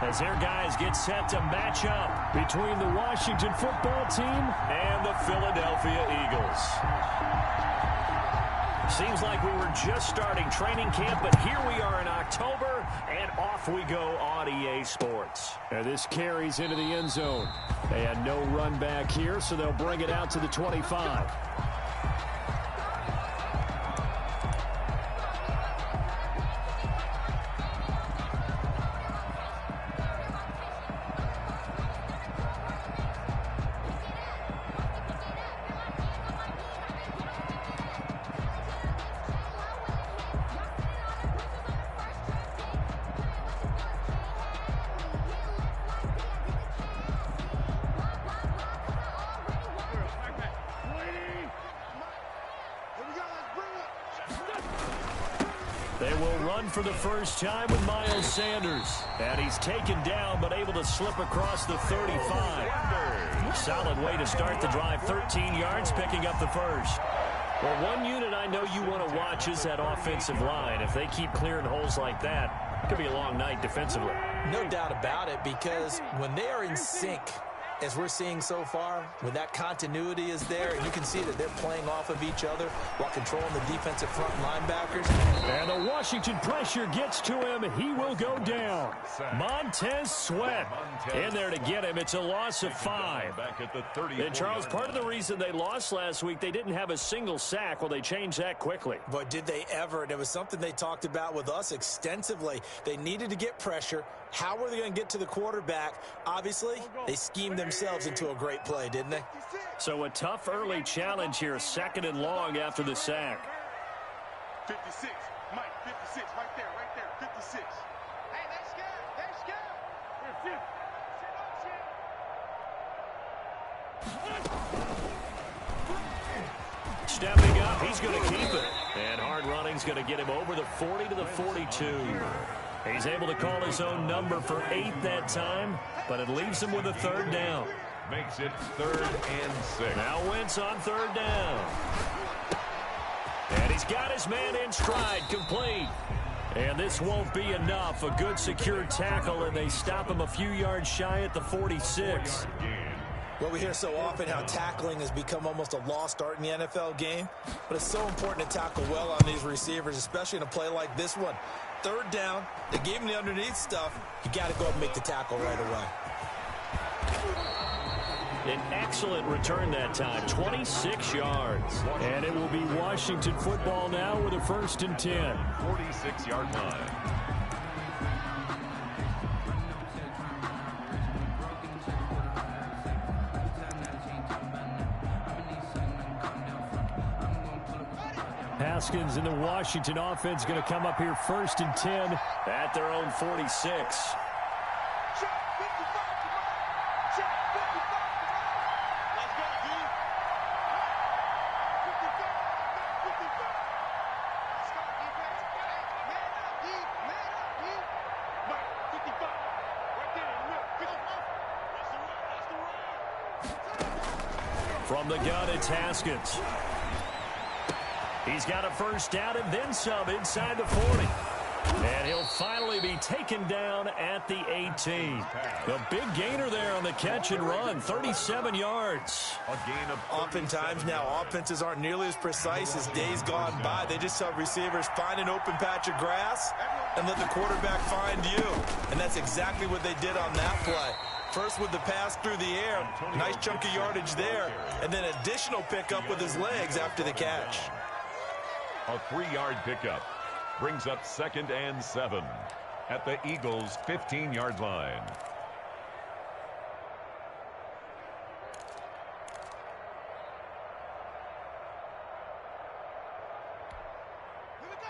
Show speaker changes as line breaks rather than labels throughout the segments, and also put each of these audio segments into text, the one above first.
as their guys get set to match up between the Washington football team and the Philadelphia Eagles. Seems like we were just starting training camp, but here we are in October, and off we go on EA Sports.
And this carries into the end zone. And no run back here, so they'll bring it out to the 25. They will run for the first time with Miles Sanders. And he's taken down but able to slip across the 35. Solid way to start the drive. 13 yards, picking up the first. Well, one unit I know you want to watch is that offensive line. If they keep clearing holes like that, it could be a long night defensively.
No doubt about it, because when they are in sync, as we're seeing so far, when that continuity is there, and you can see that they're playing off of each other while controlling the defensive front linebackers.
And the Washington pressure gets to him. He will go down. Montez Sweat in there to get him. It's a loss of 5. And, Charles, part of the reason they lost last week, they didn't have a single sack. Well, they changed that quickly.
But did they ever? And it was something they talked about with us extensively. They needed to get pressure. How were they going to get to the quarterback? Obviously, they schemed themselves into a great play, didn't they?
So a tough early challenge here, 2nd and long after the sack.
56, Mike, 56, right there, 56. Hey, let's go.
Stepping up, he's going to keep it. And hard running's going to get him over the 40 to the 42. He's able to call his own number for 8 that time, but it leaves him with a 3rd down.
Makes it 3rd and 6.
Now Wentz on 3rd down. And he's got his man in stride, complete. And this won't be enough. A good secured tackle, and they stop him a few yards shy at the 46.
Well, we hear so often how tackling has become almost a lost art in the NFL game, but it's so important to tackle well on these receivers, especially in a play like this one. 3rd down, they gave him the underneath stuff. You got to go and make the tackle right away.
An excellent return that time, 26 yards.
And it will be Washington football now with a 1st and 10.
46-yard line.
Haskins and the Washington offense going to come up here 1st and 10
at their own 46. From the gun, it's Haskins. He's got a 1st down and then some inside the 40. And he'll finally be taken down at the 18. The big gainer there on the catch and run, 37 yards.
Oftentimes now, offenses aren't nearly as precise as days gone by. They just have receivers find an open patch of grass and let the quarterback find you. And that's exactly what they did on that play. First with the pass through the air, nice chunk of yardage there, and then additional pickup with his legs after the catch.
A 3-yard pickup brings up 2nd and 7 at the Eagles' 15-yard line.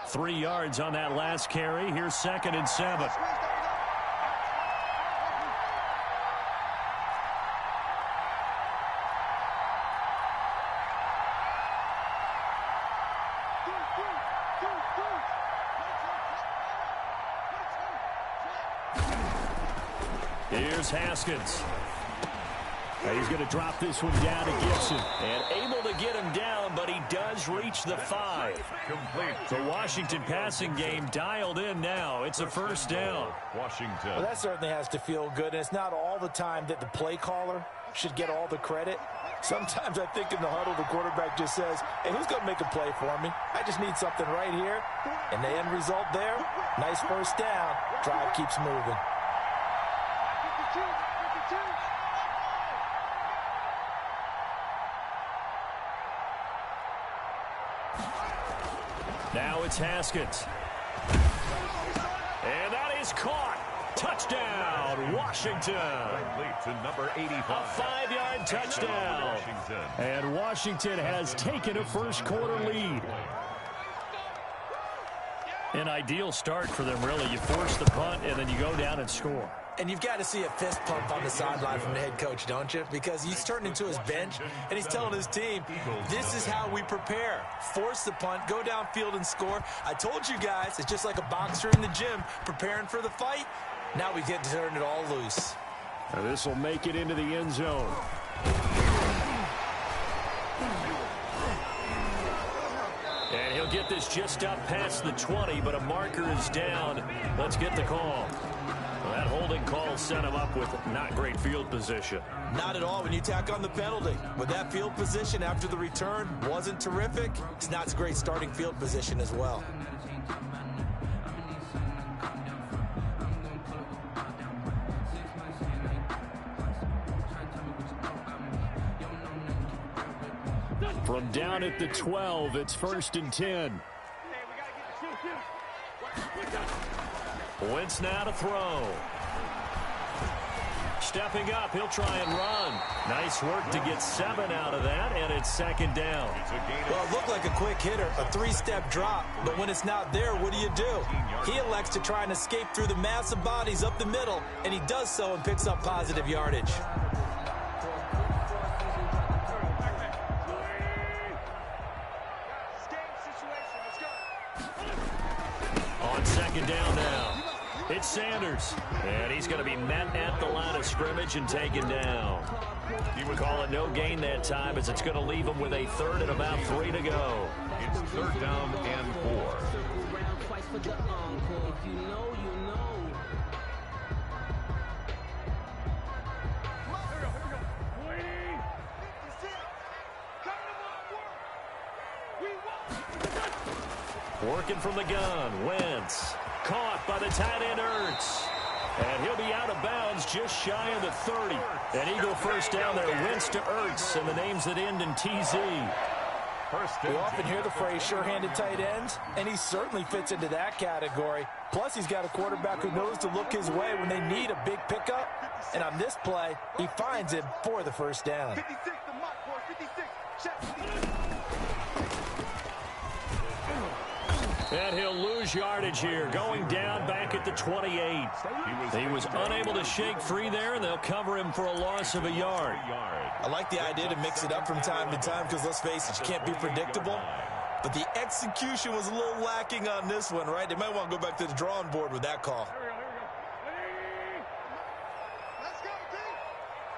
Three yards on that last carry. Here's 2nd and 7. Here's Haskins.
And he's going to drop this one down to Gibson. And able to get him down, but he does reach the 5.
Complete.
The Washington passing game dialed in now. It's a first down.
Washington.
Well, that certainly has to feel good, and it's not all the time that the play caller should get all the credit. Sometimes I think in the huddle, the quarterback just says, hey, who's going to make a play for me? I just need something right here. And the end result there, nice first down. Drive keeps moving.
Now it's Haskins. And that is caught. Touchdown, Washington.
Complete to number 85.
A 5-yard touchdown.
Washington.
And Washington has taken a first-quarter lead. An ideal start for them, really. You force the punt, and then you go down and score.
And you've got to see a fist pump on the sideline from the head coach, don't you? Because he's turning to his bench, and he's telling his team, this is how we prepare. Force the punt, go downfield and score. I told you guys, it's just like a boxer in the gym preparing for the fight. Now we get to turn it all loose.
Now this will make it into the end zone. And he'll get this just up past the 20, but a marker is down. Let's get the call. Well, that holding call set him up with not great field position.
Not at all when you tack on the penalty. With that field position after the return wasn't terrific, it's not a great starting field position as well.
From down at the 12, it's 1st and 10. Wentz now to throw. Stepping up, he'll try and run. Nice work to get 7 out of that, and it's 2nd down.
Well, it looked like a quick hitter, a 3-step drop, but when it's not there, what do? He elects to try and escape through the mass of bodies up the middle, and he does so and picks up positive yardage.
On 2nd down now, it's Sanders. And he's going to be met at the line of scrimmage and taken down. He would call it no gain that time, as it's going to leave him with a 3rd and about 3 to go.
It's 3rd down and 4.
Working from the gun, Wentz. Caught by the tight end, Ertz. And he'll be out of bounds just shy of the 30. An Eagle first down there, Wentz to Ertz, and the names that end in TZ.
We often hear the phrase sure-handed tight ends, and he certainly fits into that category. Plus, he's got a quarterback who knows to look his way when they need a big pickup. And on this play, he finds him for the first down.
56, the mark, boy, 56. Check.
And he'll lose yardage here, going down back at the 28. He was unable to shake free there, and they'll cover him for a loss of a yard.
I like the idea to mix it up from time to time because, let's face it, you can't be predictable. But the execution was a little lacking on this one, right? They might want to go back to the drawing board with that call.
Let's go, D.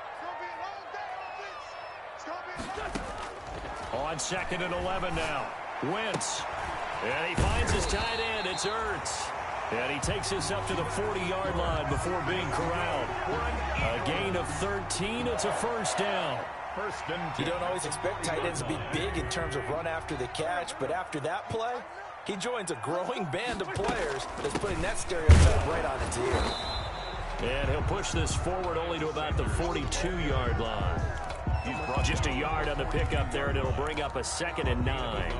It's going to be a long day on this.
On 2nd and 11 now, Wentz. And he finds his tight end. It's Ertz. And he takes this up to the 40-yard line before being corralled. A gain of 13. It's a first down.
You don't always expect tight ends to be big in terms of run after the catch, but after that play, he joins a growing band of players that's putting that stereotype right on its ear.
And he'll push this forward only to about the 42-yard line. Just a yard on the pickup there, and it'll bring up a 2nd and 9.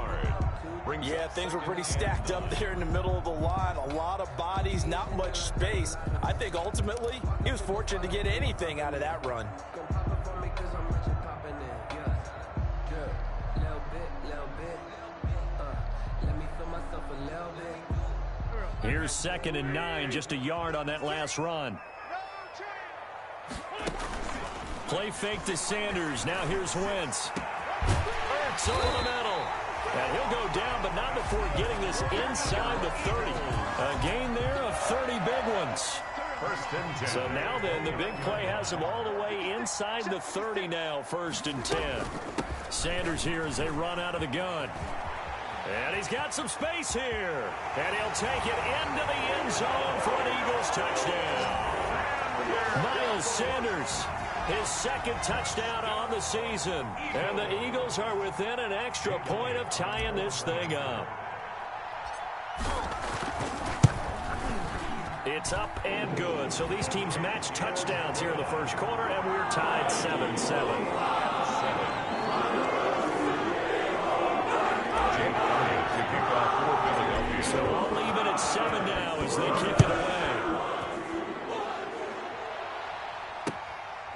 Yeah, things were pretty stacked up there in the middle of the line. A lot of bodies, not much space. I think ultimately he was fortunate to get anything out of that run.
Here's 2nd and 9, just a yard on that last run. Play fake to Sanders. Now here's Wentz. Ertz over the middle. And he'll go down, but not before getting this inside the 30. A gain there of 30 big ones.
First and 10.
So now then, the big play has him all the way inside the 30 now, 1st and 10. Sanders here as they run out of the gun. And he's got some space here. And he'll take it into the end zone for an Eagles touchdown. Miles Sanders, his 2nd touchdown on the season. And the Eagles are within an extra point of tying this thing up. It's up and good. So these teams match touchdowns here in the first quarter, and we're tied 7-7. So I'll leave it at 7 now as they kick it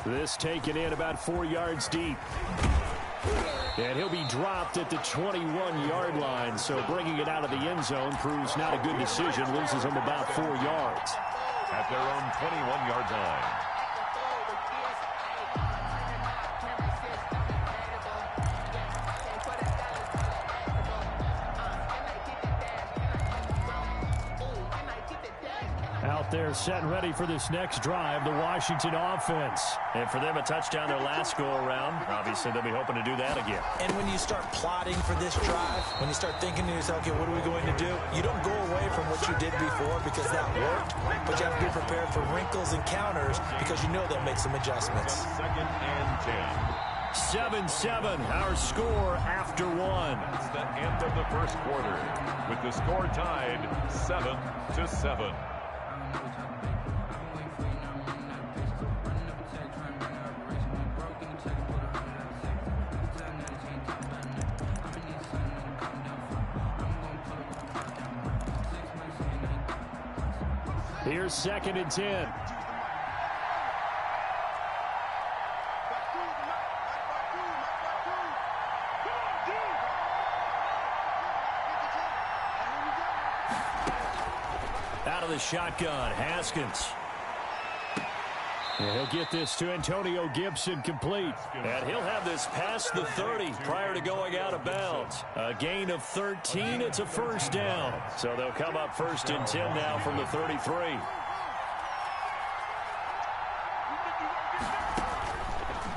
away. This taken in about 4 yards deep. And he'll be dropped at the 21-yard line. So bringing it out of the end zone proves not a good decision. Loses him about 4 yards.
At their own 21-yard line.
Out there set and ready for this next drive, the Washington offense. And for them, a touchdown their last go-around. Obviously, they'll be hoping to do that again.
And when you start plotting for this drive, when you start thinking to yourself, okay, what are we going to do? You don't go away from what you did before because that worked, but you have to be prepared for wrinkles and counters because you know they'll make some adjustments.
2nd and 10.
7-7, our score after 1.
It's the end of the first quarter with the score tied 7-7.
Here's 2nd and 10. Out of the shotgun, Haskins. And he'll get this to Antonio Gibson complete. And he'll have this past the 30 prior to going out of bounds. A gain of 13, it's a 1st down. So they'll come up 1st and 10 now from the 33.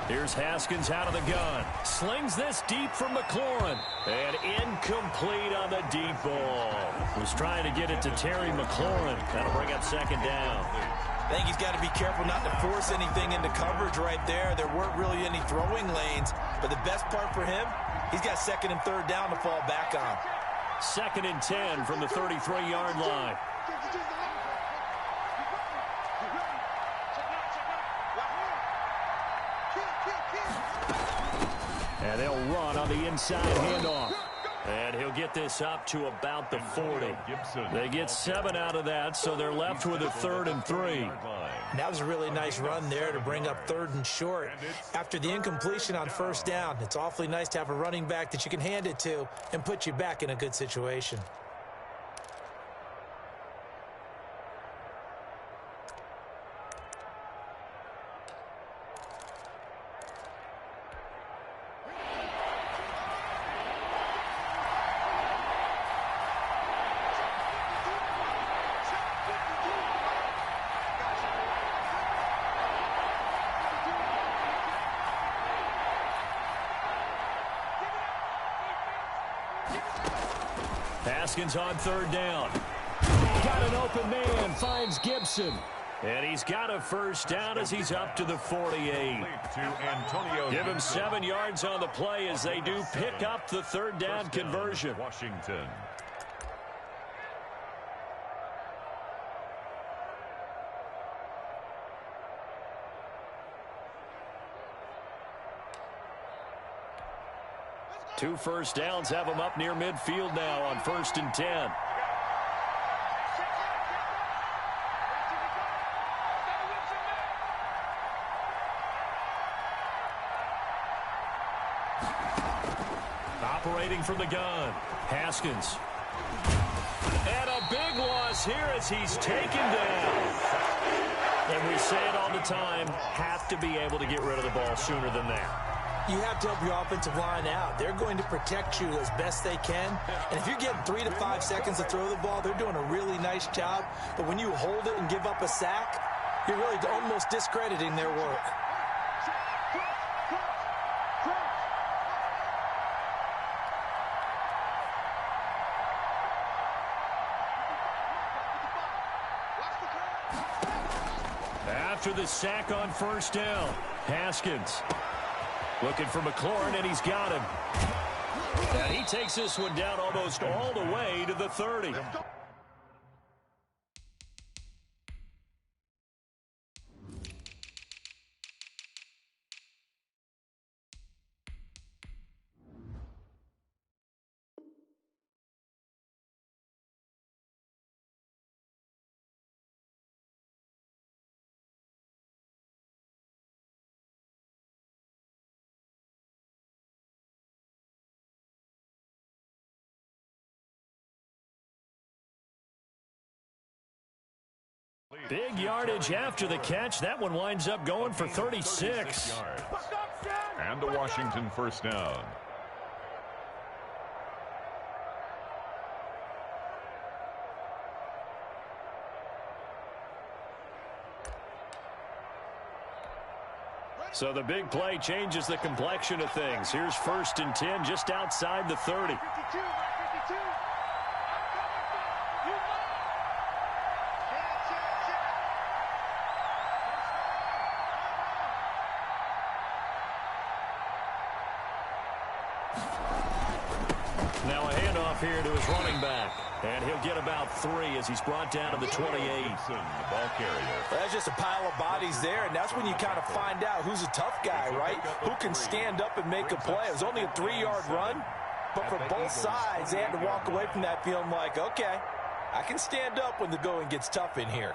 Here's Haskins out of the gun. Slings this deep from McLaurin. And incomplete on the deep ball. Was trying to get it to Terry McLaurin. That'll bring up 2nd down.
I think he's got to be careful not to force anything into coverage right there. There weren't really any throwing lanes. But the best part for him, he's got 2nd and 3rd down to fall back on.
2nd and 10 from the 33-yard line. And they'll run on the inside handoff. And he'll get this up to about the 40. They get 7 out of that, so they're left with a 3rd and 3.
And that was a really nice run there to bring up 3rd and short. After the incompletion on 1st down, it's awfully nice to have a running back that you can hand it to and put you back in a good situation.
Haskins on 3rd down. Got an open man, finds Gibson. And he's got a 1st down as he's up to the 48. Give him 7 yards on the play as they do pick up the 3rd down conversion.
Washington.
Two 1st downs have him up near midfield now on 1st and 10. Operating from the gun, Haskins. And a big loss here as he's taken down. And we say it all the time, have to be able to get rid of the ball sooner than that.
You have to help your offensive line out. They're going to protect you as best they can. And if you're getting 3 to 5 seconds to throw the ball, they're doing a really nice job. But when you hold it and give up a sack, You're really almost discrediting their work.
After the sack on first down, Haskins looking for McLaurin, and he's got him. And he takes this one down almost all the way to the 30. Big yardage after the catch. That one winds up going for 36.
And a Washington first down.
So the big play changes the complexion of things. Here's 1st and 10 just outside the 30. Now a handoff here to his running back. And he'll get about 3 as he's brought down to the 28.
The ball carrier.
That's just a pile of bodies there, and that's when you kind of find out who's a tough guy, right? Who can stand up and make a play. It was only a 3-yard run, but for both sides, they had to walk away from that feeling like, okay, I can stand up when the going gets tough in here.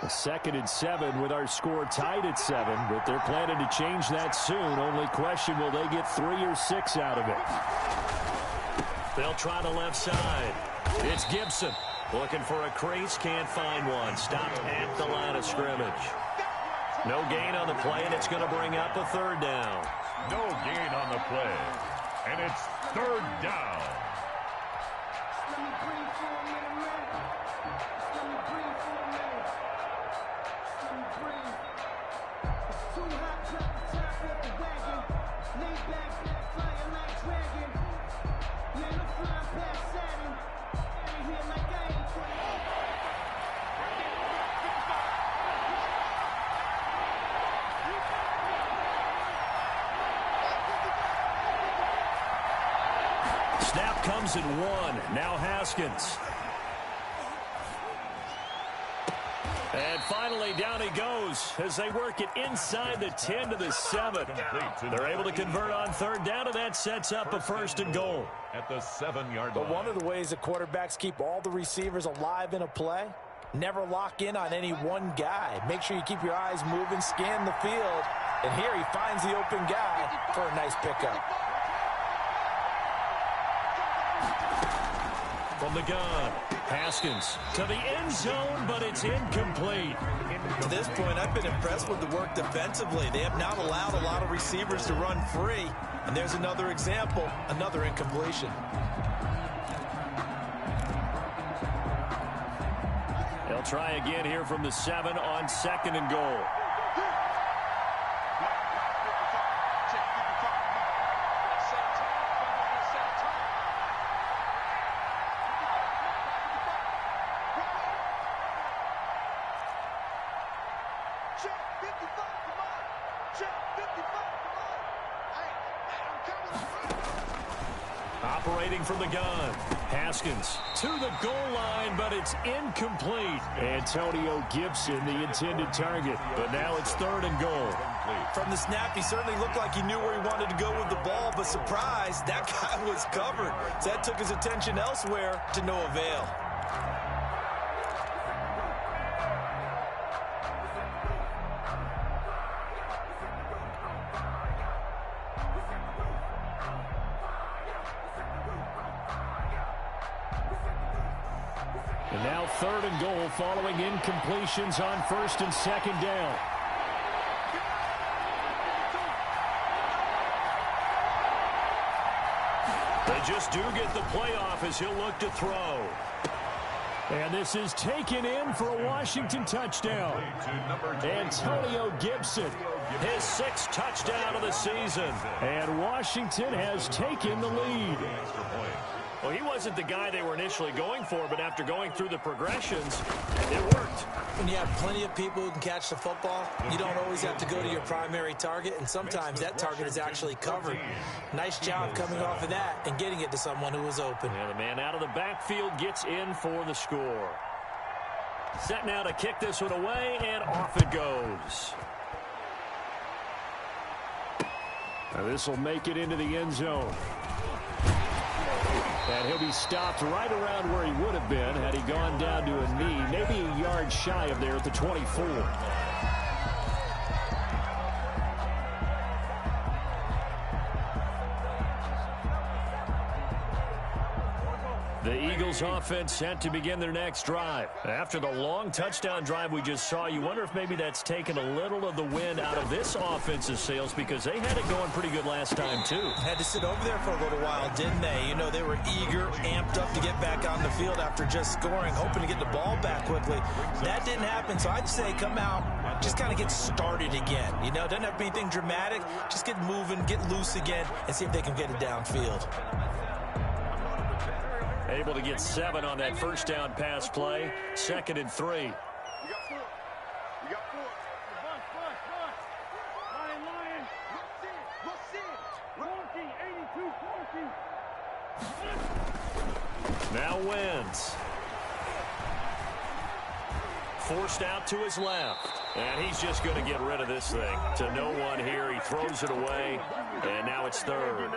A 2nd and 7 with our score tied at 7, but they're planning to change that soon. Only question, will they get 3 or 6 out of it? They'll try the left side. It's Gibson looking for a crease, can't find one. Stopped at the line of scrimmage. No gain on the play, and it's going to bring up a 3rd down.
No gain on the play. And it's 3rd down.
Snap comes at 1. Now Haskins. And finally, down he goes as they work it inside the 10 to the 7. They're able to convert on 3rd down, and that sets up a 1st and goal.
At the 7-yard line.
But one of the ways the quarterbacks keep all the receivers alive in a play, never lock in on any one guy. Make sure you keep your eyes moving, scan the field. And here he finds the open guy for a nice pickup.
From the gun, Haskins to the end zone, but it's incomplete.
To this point, I've been impressed with the work defensively. They have not allowed a lot of receivers to run free. And there's another example, another incompletion.
They'll try again here from the 7 on 2nd and goal. Operating from the gun, Haskins to the goal line, but it's incomplete. Antonio Gibson, the intended target, but now it's 3rd and goal.
From the snap, he certainly looked like he knew where he wanted to go with the ball, but surprise, that guy was covered. So that took his attention elsewhere to no avail.
And now 3rd and goal following incompletions on 1st and 2nd down. The just do get the playoff as he'll look to throw. And this is taken in for a Washington touchdown. Antonio Gibson, his 6th touchdown of the season. And Washington has taken the lead. Well, he wasn't the guy they were initially going for, but after going through the progressions, it worked.
When you have plenty of people who can catch the football, you don't always have to go to your primary target, and sometimes that target is actually covered. Nice job coming off of that and getting it to someone who was open.
And the man out of the backfield gets in for the score. Set now to kick this one away, and off it goes. Now this will make it into the end zone. And he'll be stopped right around where he would have been had he gone down to a knee, maybe a yard shy of there at the 24. The Eagles offense set to begin their next drive. After the long touchdown drive we just saw, you wonder if maybe that's taken a little of the wind out of this offense's sails because they had it going pretty good last time too.
Had to sit over there for a little while, didn't they? You know, they were eager, amped up to get back on the field after just scoring, hoping to get the ball back quickly. That didn't happen, so I'd say come out, just kind of get started again. You know, doesn't have to be anything dramatic. Just get moving, get loose again, and see if they can get it downfield.
Able to get 7 on that first down pass play. 2nd and 3.
You got 4. You got 4. Lion. Rush in.
Now wins. Forced out to his left. And he's just going to get rid of this thing. To no one here. He throws it away. And now it's 3rd.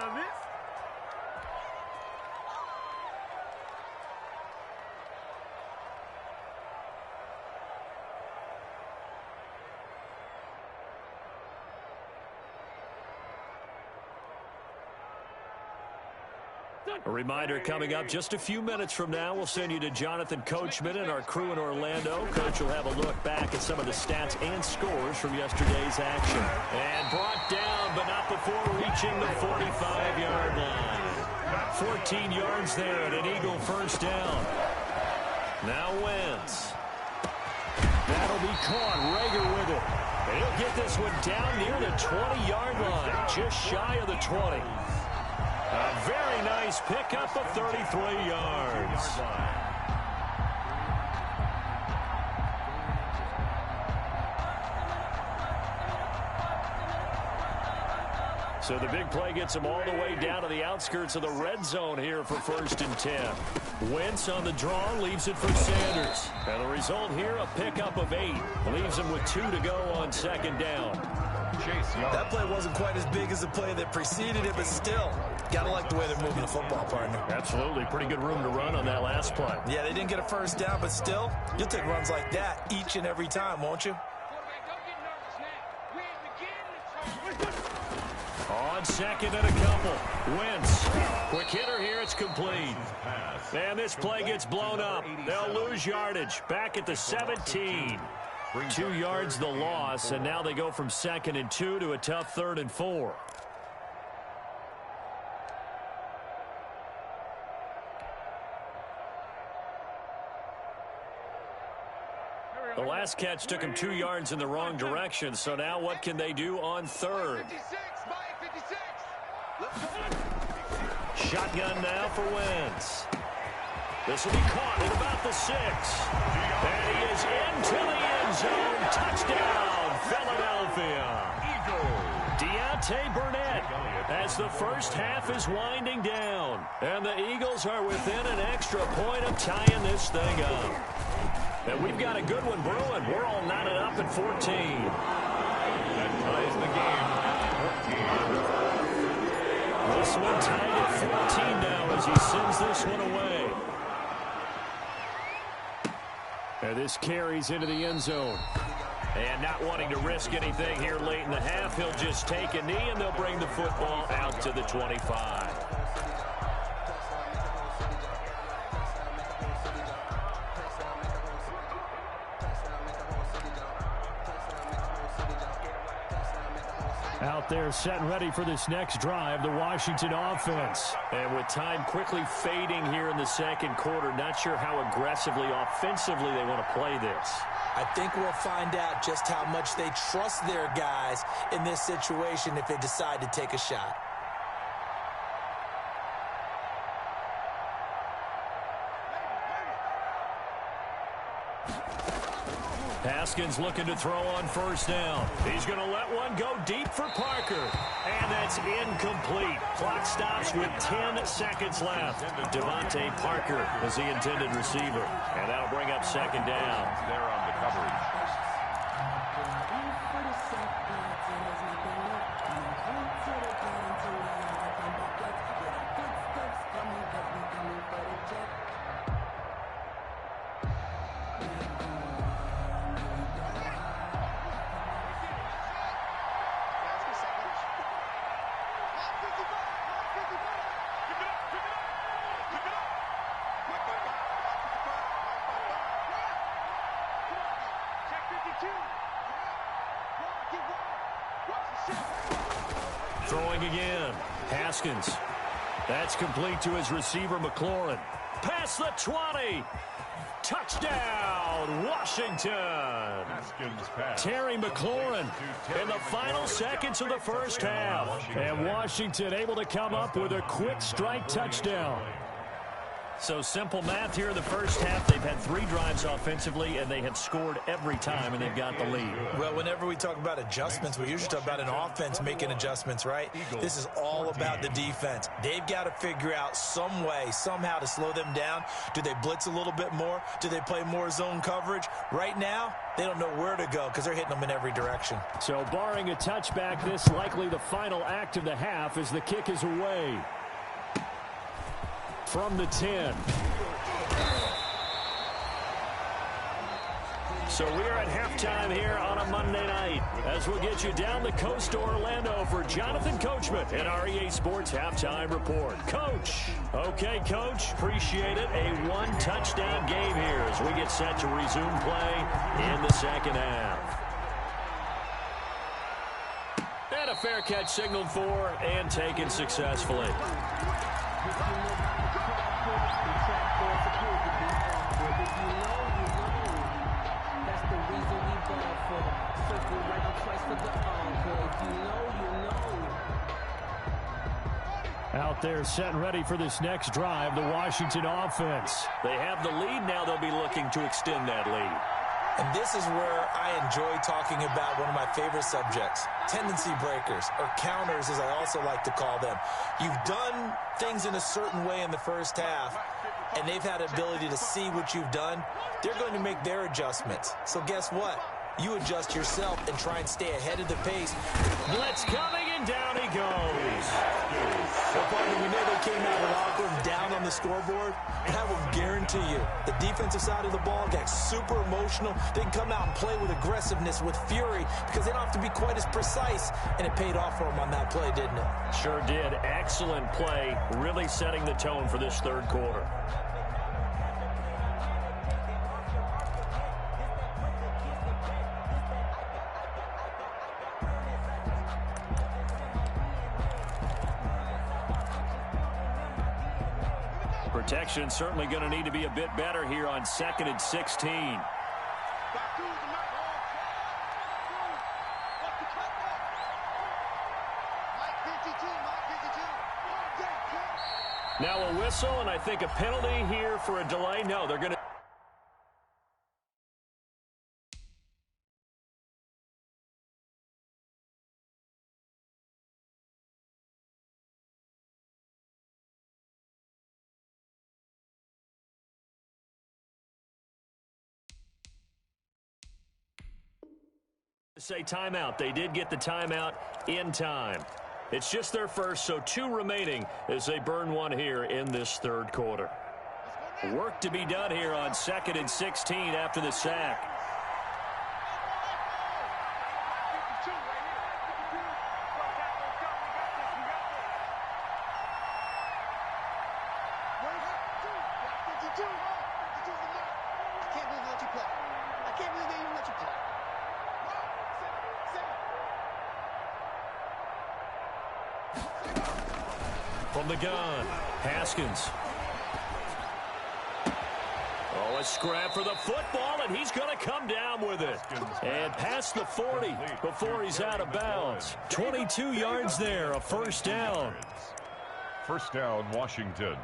A reminder coming up just a few minutes from now, we'll send you to Jonathan Coachman and our crew in Orlando. Coach will have a look back at some of the stats and scores from yesterday's action. And brought down, but not before reaching the 45-yard line. 14 yards there and an Eagle first down. Now Wentz. That'll be caught. Rager with it. And he'll get this one down near the 20-yard line, just shy of the 20. A very nice pickup of 33 yards. So the big play gets him all the way down to the outskirts of the red zone here for 1st and 10. Wentz on the draw, leaves it for Sanders. And the result here, a pickup of 8. Leaves him with 2 to go on 2nd down.
That play wasn't quite as big as the play that preceded it, but still, gotta like the way they're moving the football, partner.
Absolutely. Pretty good room to run on that last play.
Yeah, they didn't get a first down, but still, you'll take runs like that each and every time, won't you?
On 2nd and a couple. Wentz. Quick hitter here. It's complete. And this play gets blown up. They'll lose yardage. Back at the 17. 2 yards the loss, and now they go from 2nd and 2 to a tough 3rd and 4. The last catch took him 2 yards in the wrong direction, so now what can they do on 3rd? Shotgun now for Wentz. This will be caught at about the 6. And he is into the end zone. Touchdown, Philadelphia. Deontay Burnett as the first half is winding down. And the Eagles are within an extra point of tying this thing up. And we've got a good one brewing. We're all knotted up at 14.
That ties the game at 14.
This one tied at 14 now as he sends this one away. And this carries into the end zone. And not wanting to risk anything here late in the half, he'll just take a knee and they'll bring the football out to the 25.
Out there set and ready for this next drive, the Washington offense.
And with time quickly fading here in the second quarter, not sure how aggressively, offensively they want to play this.
I think we'll find out just how much they trust their guys in this situation if they decide to take a shot.
Haskins looking to throw on first down. He's going to let one go deep for Parker. And that's incomplete. Clock stops with 10 seconds left. Devontae Parker is the intended receiver. And that'll bring up second down.
There on the coverage.
Throwing again. Haskins. That's complete to his receiver, McLaurin. Past the 20. Touchdown, Washington.
Haskins pass.
Terry McLaurin in the final seconds of the first half.
And Washington able to come up with a quick strike touchdown.
So simple math here in the first half. They've had 3 drives offensively, and they have scored every time, and they've got the lead.
Well, whenever we talk about adjustments, we usually talk about an offense making adjustments, right? This is all about the defense. They've got to figure out some way, somehow to slow them down. Do they blitz a little bit more? Do they play more zone coverage? Right now, they don't know where to go because they're hitting them in every direction.
So barring a touchback, this likely the final act of the half as the kick is away. From the 10.
So we're at halftime here on a Monday night as we'll get you down the coast to Orlando for Jonathan Coachman in our EA Sports Halftime Report. Coach. Okay, Coach. Appreciate it. A 1-touchdown game here as we get set to resume play in the second half. And a fair catch signaled for and taken successfully.
Out there set and ready for this next drive, the Washington offense.
They have the lead now. They'll be looking to extend that lead.
And this is where I enjoy talking about one of my favorite subjects, tendency breakers, or counters as I also like to call them. You've done things in a certain way in the first half, and they've had the ability to see what you've done. They're going to make their adjustments. So guess what? You adjust yourself and try and stay ahead of the pace.
Blitz coming, and down he goes.
So, partner, we know they came out of the locker room down on the scoreboard, but I will guarantee you the defensive side of the ball got super emotional. They can come out and play with aggressiveness, with fury, because they don't have to be quite as precise, and it paid off for them on that play, didn't it?
Sure did. Excellent play, really setting the tone for this third quarter. Protection certainly going to need to be a bit better here on 2nd and 16. Now a whistle, and I think a penalty here for a delay. No, they're going to... say timeout. They did get the timeout in time. It's just their first, so 2 remaining as they burn one here in this third quarter. Work to be done here on 2nd and 16 after the sack. From the gun, Haskins. Oh, a scrap for the football, and he's going to come down with it. And past the 40 before he's out of bounds. 22 yards there, a first down.
First down, Washington.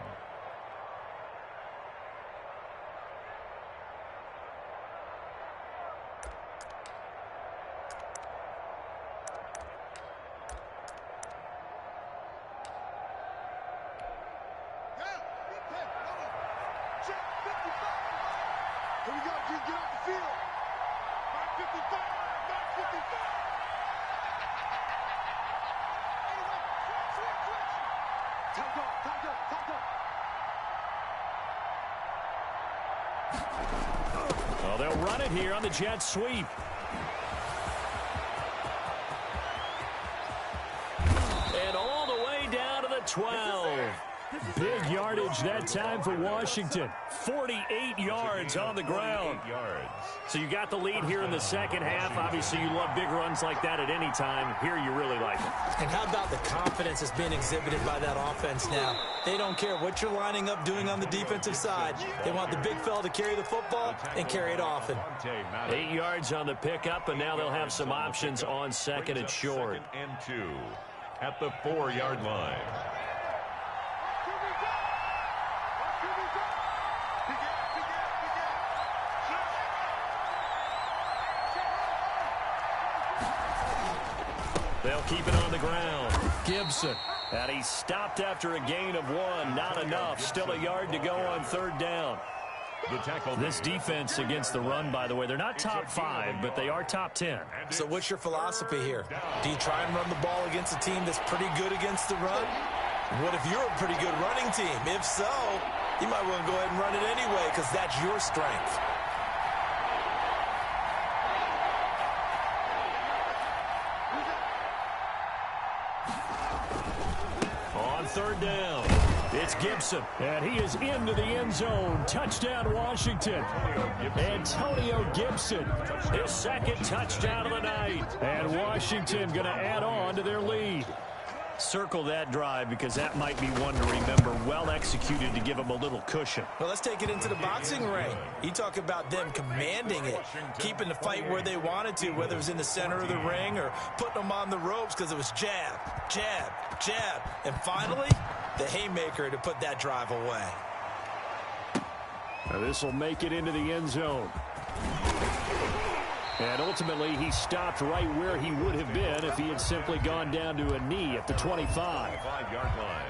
Well, they'll run it here on the jet sweep. And all the way down to the 12. Big yardage that time for Washington. 48 yards on the ground. So you got the lead here in the second half. Obviously, you love big runs like that at any time. Here you really like it.
And how about the confidence that's being exhibited by that offense now? They don't care what you're lining up doing on the defensive side. They want the big fella to carry the football and carry it often.
8 yards on the pickup, and now they'll have some options on second and short.
Second and 2 at the 4-yard line.
They'll keep it on the ground. Gibson. And he stopped after a gain of 1. Not enough. Still a yard to go on third down.
The tackle.
This defense against the run, by the way, they're not top 5, but they are top 10.
So what's your philosophy here? Do you try and run the ball against a team that's pretty good against the run? What if you're a pretty good running team? If so, you might want to go ahead and run it anyway because that's your strength.
On third down, it's Gibson, and he is into the end zone. Touchdown, Washington. Antonio Gibson, his second touchdown of the night. And Washington going to add on to their lead. Circle that drive because that might be one to remember. Well executed to give them a little cushion.
Well, let's take it into the boxing ring. You talk about them commanding it, keeping the fight where they wanted to, whether it was in the center of the ring or putting them on the ropes because it was jab, jab, jab. And finally, the haymaker to put that drive away.
Now this will make it into the end zone. And ultimately, he stopped right where he would have been if he had simply gone down to a knee at the 25.
5-yard line.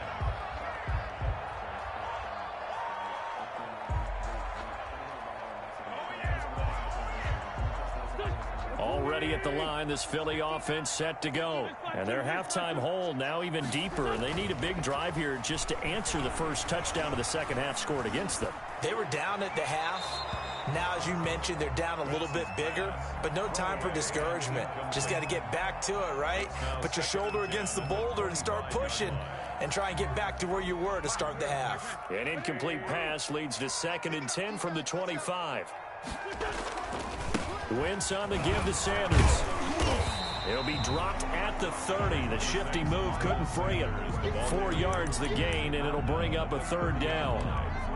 Already at the line, this Philly offense set to go. And their halftime hole now even deeper, and they need a big drive here just to answer the first touchdown of the second half scored against them.
They were down at the half. Now, as you mentioned, they're down a little bit bigger, but no time for discouragement. Just got to get back to it, right? Put your shoulder against the boulder and start pushing and try and get back to where you were to start the half.
An incomplete pass leads to 2nd and 10 from the 25. Wentz on the give to Sanders. It'll be dropped at the 30. The shifty move couldn't free him. 4 yards the gain, and it'll bring up a third down.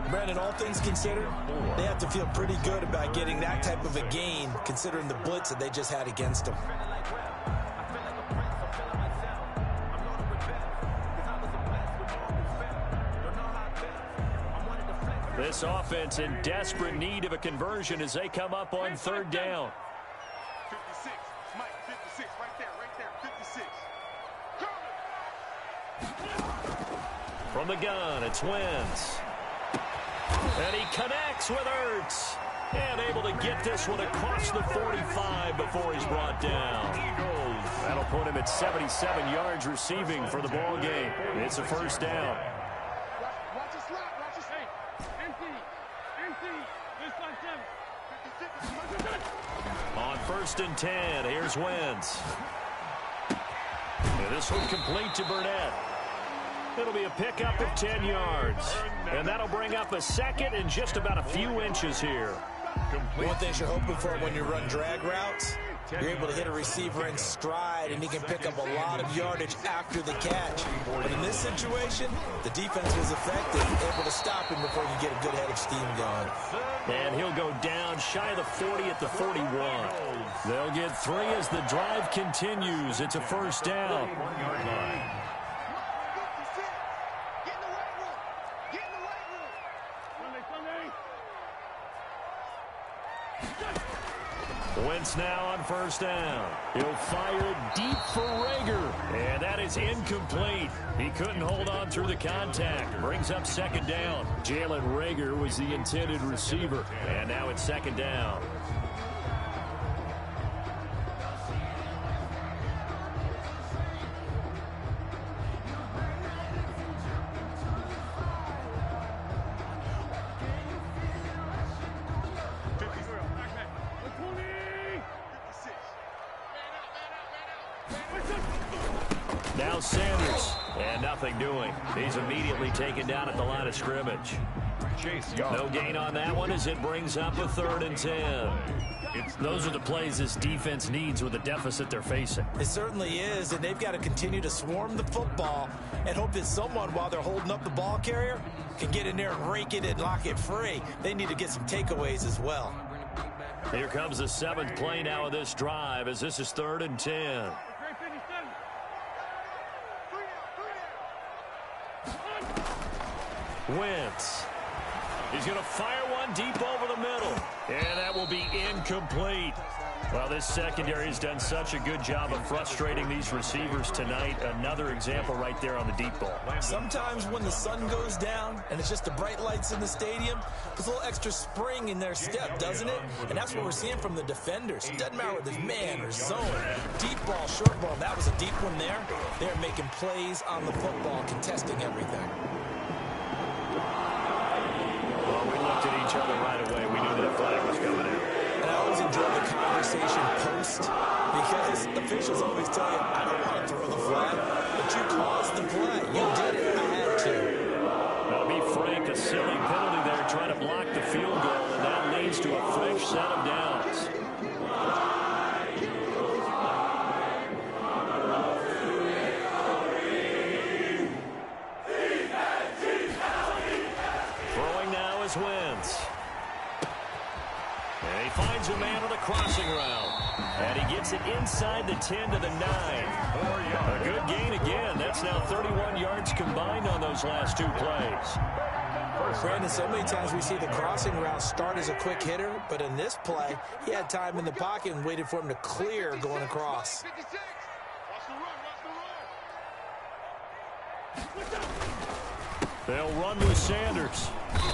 Brandon, all things considered, they have to feel pretty good about getting that type of a gain, considering the blitz that they just had against them.
This offense in desperate need of a conversion as they come up on third down.
56, Mike, 56, right there, 56.
From the gun, it's Wentz. And he connects with Ertz. And able to get this one across the 45 before he's brought down. That'll put him at 77 yards receiving for the ball game. It's a first down.
Watch the slot, watch the slot. Empty. This side 7. 56.
On 1st and 10, here's Wentz. And this one complete to Burnett. It'll be a pickup of 10 yards. And that'll bring up a second and just about a few inches here.
One thing you're hoping for when you run drag routes, you're able to hit a receiver in stride, and he can pick up a lot of yardage after the catch. But in this situation, the defense was effective, able to stop him before you get a good head of steam going.
And he'll go down shy of the 40 at the 41. They'll get 3 as the drive continues. It's a first down. Wentz now on first down. He'll fire deep for Rager. And that is incomplete. He couldn't hold on through the contact. Brings up second down. Jalen Rager was the intended receiver. And now it's second down. Now Sanders, and nothing doing. He's immediately taken down at the line of scrimmage.
Chase Young.
No gain on that one as it brings up a 3rd and 10. Those are the plays this defense needs with the deficit they're facing.
It certainly is, and they've got to continue to swarm the football and hope that someone, while they're holding up the ball carrier, can get in there and rake it and lock it free. They need to get some takeaways as well.
Here comes the 7th play now of this drive as this is 3rd and 10. Wentz. He's going to fire one deep over the middle. And that will be incomplete. Well, this secondary has done such a good job of frustrating these receivers tonight. Another example right there on the deep ball.
Sometimes when the sun goes down and it's just the bright lights in the stadium, there's a little extra spring in their step, doesn't it? And that's what we're seeing from the defenders. It doesn't matter whether it's man or zone. Deep ball, short ball, that was a deep one there. They're making plays on the football, contesting everything.
Well, we looked at each other right away. We knew that flag was coming in.
And I always enjoy the conversation post because officials always tell you, I don't want to throw the flag, but you caused the play. You did it. I had to.
Now, be frank, a silly penalty there trying to block the field goal, and that leads to a fresh set of downs. Throwing now is Wentz. And he finds a man on the crossing route. And he gets it inside the 10 to the 9. A good gain again. That's now 31 yards combined on those last 2 plays.
Brandon, so many times we see the crossing route start as a quick hitter, but in this play, he had time in the pocket and waited for him to clear going across.
They'll run with Sanders.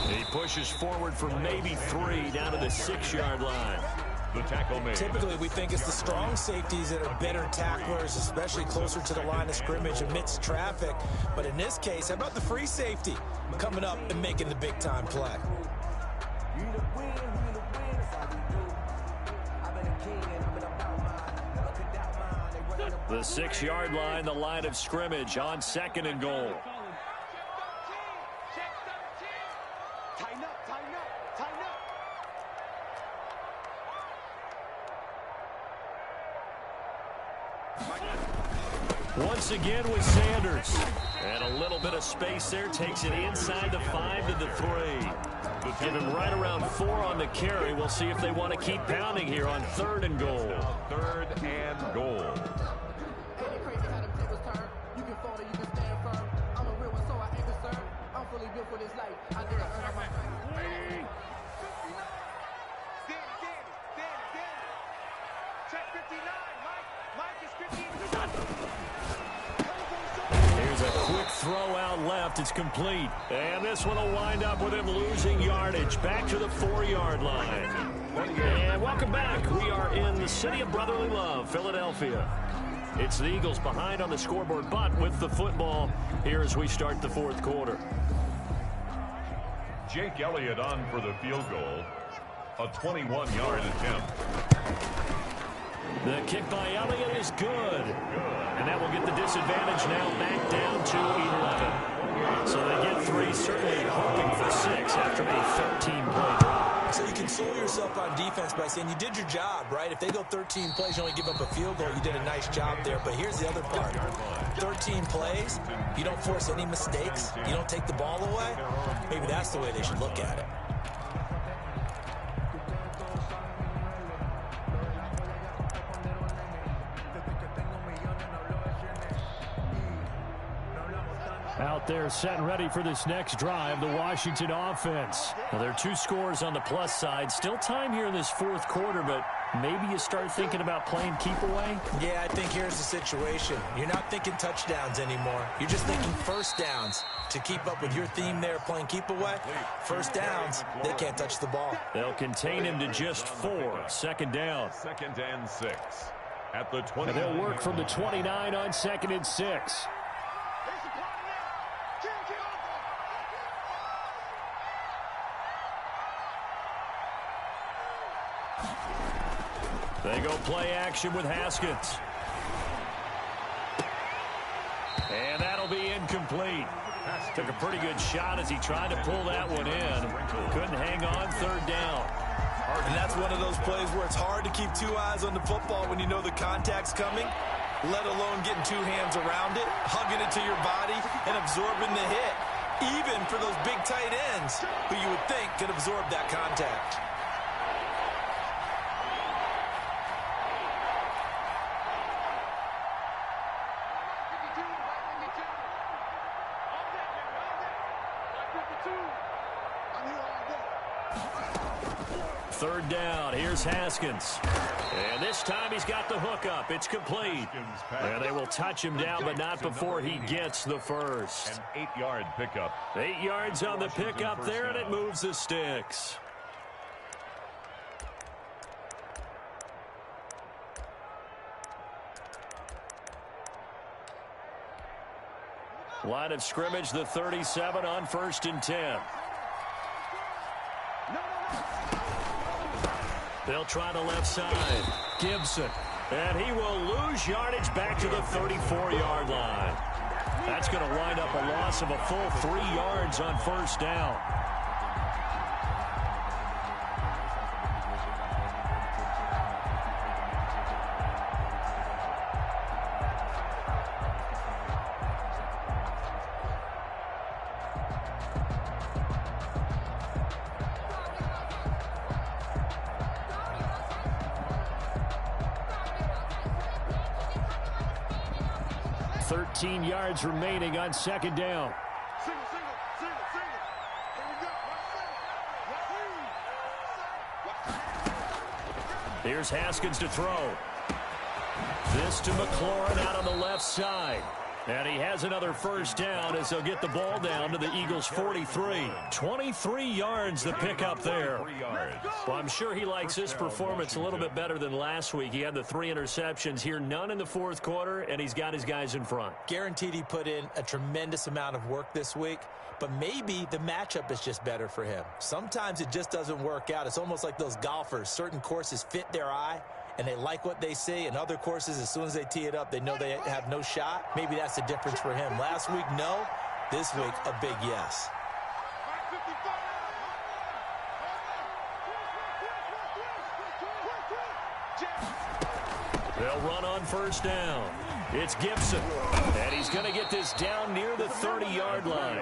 He pushes forward for maybe 3 down to the 6-yard line.
The tackle made.
Typically, we think it's the strong safeties that are better tacklers, especially closer to the line of scrimmage amidst traffic. But in this case, how about the free safety coming up and making the big-time play?
The 6-yard line, the line of scrimmage on 2nd and goal. Once again with Sanders. And a little bit of space there. Takes it inside the 5 to the 3. Give him right around 4 on the carry. We'll see if they want to keep pounding here on 3rd and goal.
3rd and goal.
Here's a quick throw out left. It's complete. And this one will wind up with him losing yardage. Back to the 4-yard line. And welcome back. We are in the city of brotherly love, Philadelphia. It's the Eagles behind on the scoreboard, but with the football here as we start the 4th quarter.
Jake Elliott on for the field goal. A 21-yard attempt.
The kick by Elliott is good. And that will get the disadvantage now back down to 11. So they get 3, certainly hoping for 6 after a 13-play drive.
So you can console yourself on defense by saying you did your job, right? If they go 13 plays, you only give up a field goal, you did a nice job there. But here's the other part. 13 plays, you don't force any mistakes, you don't take the ball away. Maybe that's the way they should look at it.
Out there set and ready for this next drive, the Washington offense. Well, there are 2 scores on the plus side. Still time here in this fourth quarter, but maybe you start thinking about playing keep away?
Yeah, I think here's the situation. You're not thinking touchdowns anymore. You're just thinking first downs. To keep up with your theme there, playing keep away, first downs, they can't touch the ball.
They'll contain him to just 4. Second down.
2nd and 6 at the 20.
They'll work from the 29 on 2nd and 6. They go play action with Haskins. And that'll be incomplete. Took a pretty good shot as he tried to pull that one in. Couldn't hang on, 3rd down.
And that's one of those plays where it's hard to keep 2 eyes on the football when you know the contact's coming, let alone getting 2 hands around it, hugging it to your body, and absorbing the hit. Even for those big tight ends who you would think could absorb that contact.
Third down, here's Haskins. And this time he's got the hook up. It's complete. And they will touch him down, but not before he gets the first.
An 8-yard pickup.
8 yards on the pickup there, and it moves the sticks. Line of scrimmage, the 37 on 1st and 10. They'll try the left side. Gibson. And he will lose yardage back to the 34-yard line. That's going to wind up a loss of a full 3 yards on 1st down. Yards remaining on 2nd down. Here's Haskins to throw. This to McLaurin out on the left side. And he has another first down as they'll get the ball down to the Eagles' 43. 23 yards the pickup there. Well, I'm sure he likes this performance a little bit better than last week. He had the 3 interceptions here, none in the fourth quarter, and he's got his guys in front.
Guaranteed he put in a tremendous amount of work this week, but maybe the matchup is just better for him. Sometimes it just doesn't work out. It's almost like those golfers. Certain courses fit their eye, and they like what they see. And other courses, as soon as they tee it up, they know they have no shot. Maybe that's the difference for him. Last week, no. This week, a big yes.
They'll run on first down. It's Gibson. And he's going to get this down near the 30-yard line.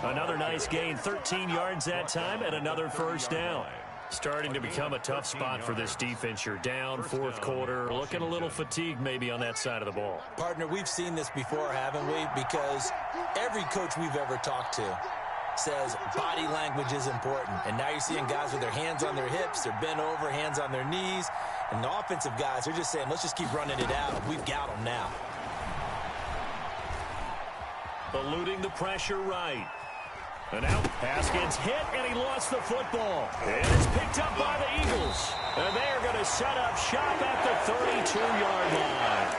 Another nice gain, 13 yards that time, and another first down. Starting to become a tough spot for this defense. You're down, fourth quarter, looking a little fatigued maybe on that side of the ball.
Partner, we've seen this before, haven't we? Because every coach we've ever talked to says body language is important. And now you're seeing guys with their hands on their hips, they're bent over, hands on their knees. And the offensive guys are just saying, let's just keep running it out. We've got them now.
Eluding the pressure right. And out, Haskins hit, and he lost the football. And it's picked up by the Eagles. And they are going to set up shop at the 32-yard line.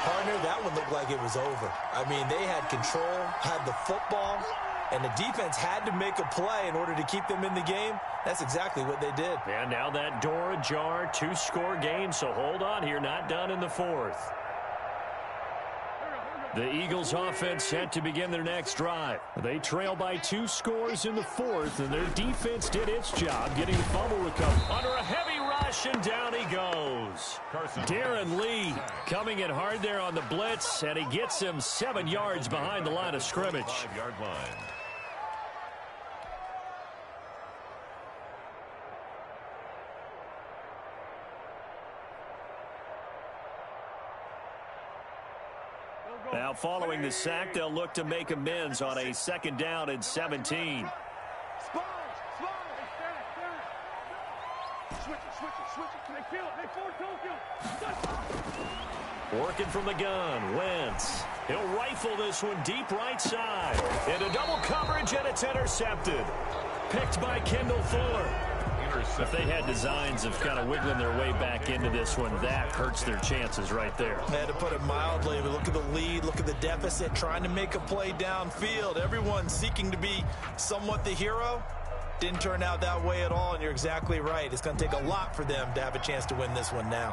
Partner, that one looked like it was over. I mean, they had control, had the football, and the defense had to make a play in order to keep them in the game. That's exactly what they did.
And now that door ajar, 2-score game, so hold on here, not done in the fourth.
The Eagles offense set to begin their next drive. They trail by 2 scores in the 4th, and their defense did its job getting the fumble recovery. Under a heavy rush, and down he goes. Darren Lee coming in hard there on the blitz, and he gets him 7 yards behind the line of scrimmage.
5-yard line.
Now following the sack, they'll look to make amends on a 2nd down and 17. Working from the gun, Wentz. He'll rifle this one deep right side. Into double coverage, and it's intercepted. Picked by Kendall Fuller. If they had designs of kind of wiggling their way back into this one, that hurts their chances right there.
I had to put it mildly, but look at the lead, look at the deficit, trying to make a play downfield. Everyone seeking to be somewhat the hero. Didn't turn out that way at all, and you're exactly right. It's going to take a lot for them to have a chance to win this one now.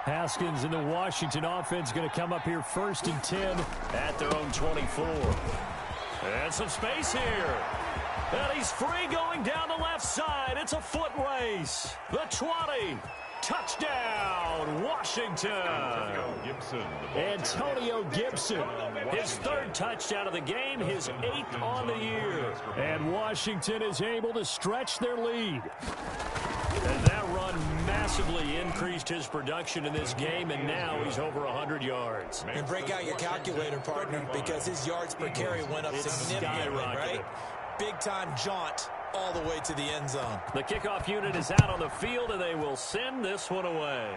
Haskins and the Washington offense going to come up here 1st and 10 at their own 24. And some space here. And he's free going down the left side. It's a foot race. The 20. Touchdown, Washington. Antonio Gibson. His 3rd touchdown of the game, his 8th on the year. And Washington is able to stretch their lead. And that run massively increased his production in this game, and now he's over 100 yards.
And break out your calculator, partner, because his yards per carry went up significantly, right? Big-time jaunt all the way to the end zone.
The kickoff unit is out on the field, and they will send this one away.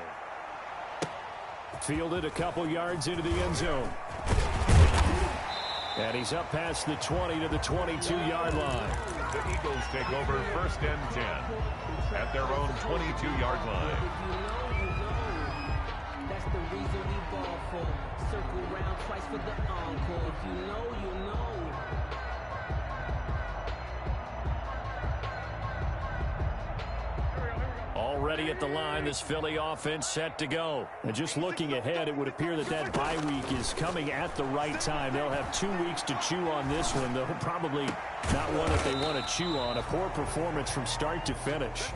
Fielded a couple yards into the end zone. And he's up past the 20 to the 22-yard line.
The Eagles take over 1st and 10 at their own 22-yard line.
That's the reason we ball for. Circle round twice for the encore. If you know, you know.
Already at the line, this Philly offense set to go. And just looking ahead, it would appear that that bye week is coming at the right time. They'll have 2 weeks to chew on this one, though probably not one that they want to chew on. A poor performance from start to finish.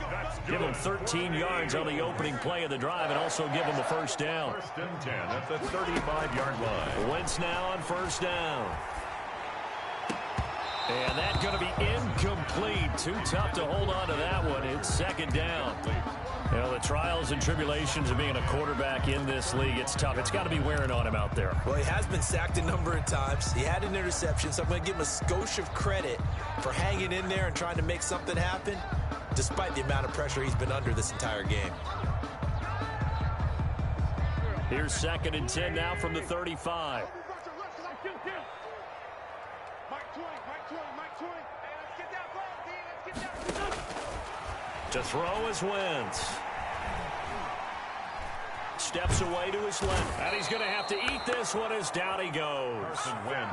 Give them 13 yards on the opening play of the drive and also give them a 1st down.
1st and 10 at the 35-yard line.
Wentz now on 1st down. And that's going to be incomplete. Too tough to hold on to that one. It's 2nd down. You know, the trials and tribulations of being a quarterback in this league, it's tough. It's got to be wearing on him out there.
Well, he has been sacked a number of times. He had an interception, so I'm going to give him a skosh of credit for hanging in there and trying to make something happen, despite the amount of pressure he's been under this entire game.
Here's 2nd and 10 now from the 35. To throw is Wentz. Steps away to his left. And he's going to have to eat this one as down he goes.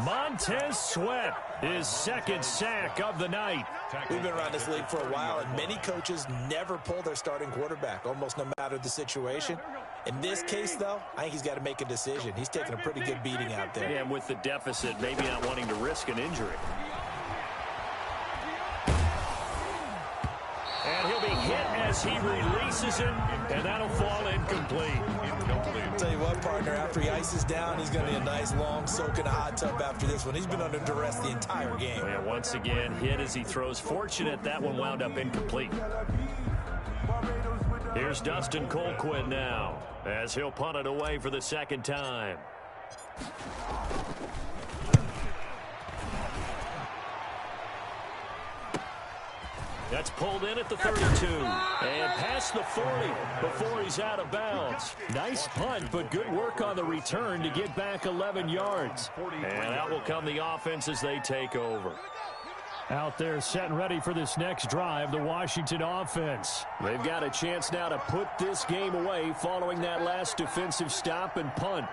Montez Sweat, his 2nd sack of the night.
We've been around this league for a while, and many coaches never pull their starting quarterback, almost no matter the situation. In this case, though, I think he's got to make a decision. He's taking a pretty good beating out there.
Yeah, and with the deficit, maybe not wanting to risk an injury. And he'll be hit as he releases it, and that'll fall incomplete.
I'll tell you what, partner, after he ices down, he's going to be a nice long soak in a hot tub after this one. He's been under duress the entire game.
Yeah, once again, hit as he throws. Fortunate that one wound up incomplete. Here's Dustin Colquitt now, as he'll punt it away for the 2nd time. That's pulled in at the 32 and past the 40 before he's out of bounds. Nice punt, but good work on the return to get back 11 yards. And out will come the offense as they take over. Out there set and ready for this next drive, the Washington offense. They've got a chance now to put this game away following that last defensive stop and punt.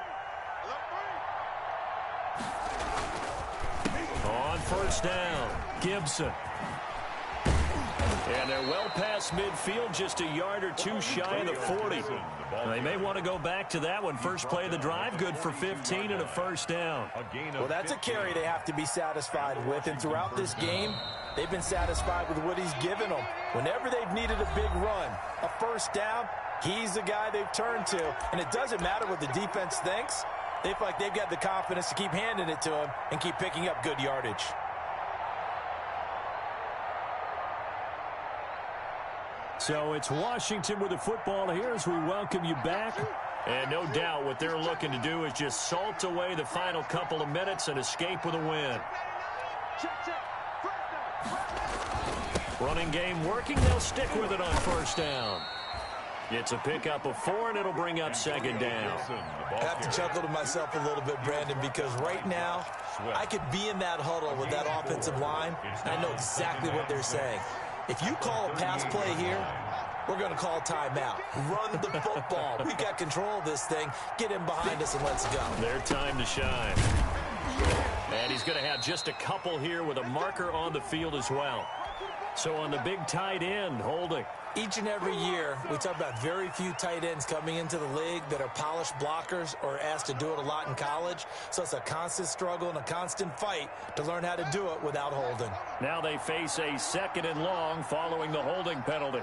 On 1st down, Gibson. And they're well past midfield, just a yard or two shy of the 40. They may want to go back to that one. First play of the drive, good for 15 and a first down.
Well, that's a carry they have to be satisfied with. And throughout this game, they've been satisfied with what he's given them. Whenever they've needed a big run, a first down, he's the guy they've turned to. And it doesn't matter what the defense thinks. They feel like they've got the confidence to keep handing it to him and keep picking up good yardage.
So it's Washington with the football here as we welcome you back. And no doubt what they're looking to do is just salt away the final couple of minutes and escape with a win. Running game working. They'll stick with it on first down. It's a pickup of 4, and it'll bring up second down.
I have to chuckle to myself a little bit, Brandon, because right now I could be in that huddle with that offensive line, and I know exactly what they're saying. If you call a pass play here, we're going to call timeout. Run the football. We got control of this thing. Get him behind us and let's go.
Their time to shine. And he's going to have just a couple here with a marker on the field as well. So on the big tight end, holding.
Each and every year, we talk about very few tight ends coming into the league that are polished blockers or asked to do it a lot in college. So it's a constant struggle and a constant fight to learn how to do it without holding.
Now they face a second and long following the holding penalty.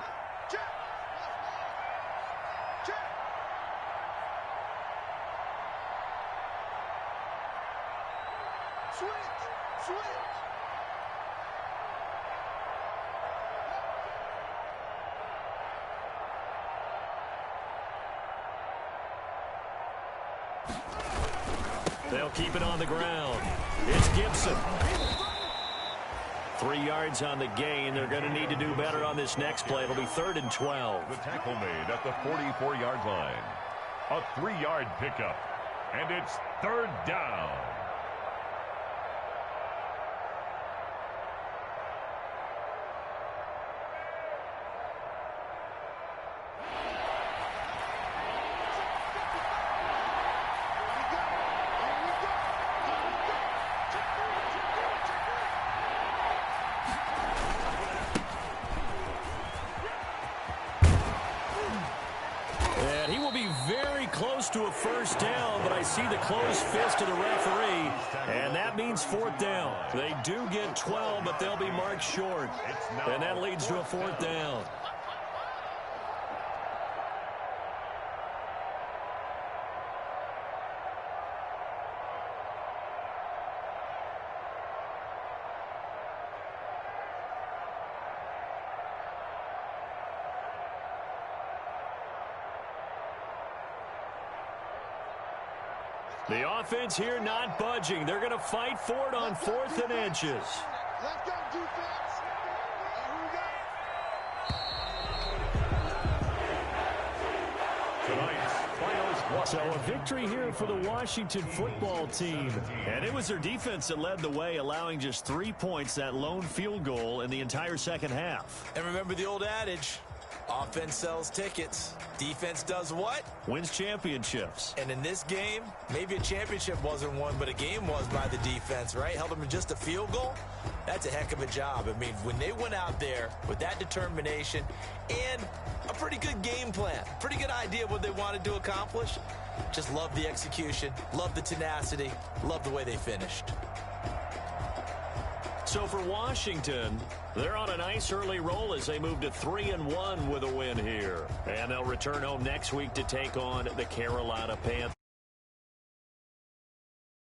They'll keep it on the ground. It's Gibson. 3 yards on the gain. They're going to need to do better on this next play. It'll be 3rd and 12.
The tackle made at the 44-yard line. A 3-yard pickup. And it's 3rd down.
To a first down, but I see the closed fist of the referee, and that means 4th down. They do get 12, but they'll be marked short, and that leads to a 4th down. The offense here not budging. They're going to fight for it on 4th and inches.
Let's go, defense. Here we go.
Tonight's final score.
So a victory here for the Washington football team. And it was their defense that led the way, allowing just 3 points, that lone field goal in the entire second half.
And remember the old adage, offense sells tickets. Defense does what?
Wins championships.
And in this game, maybe a championship wasn't won, but a game was by the defense, right? Held them to just a field goal. That's a heck of a job. I mean, when they went out there with that determination and a pretty good game plan, pretty good idea of what they wanted to accomplish, just love the execution, love the tenacity, love the way they finished.
So for Washington, they're on a nice early roll as they move to 3-1 with a win here. And they'll return home next week to take on the Carolina Panthers.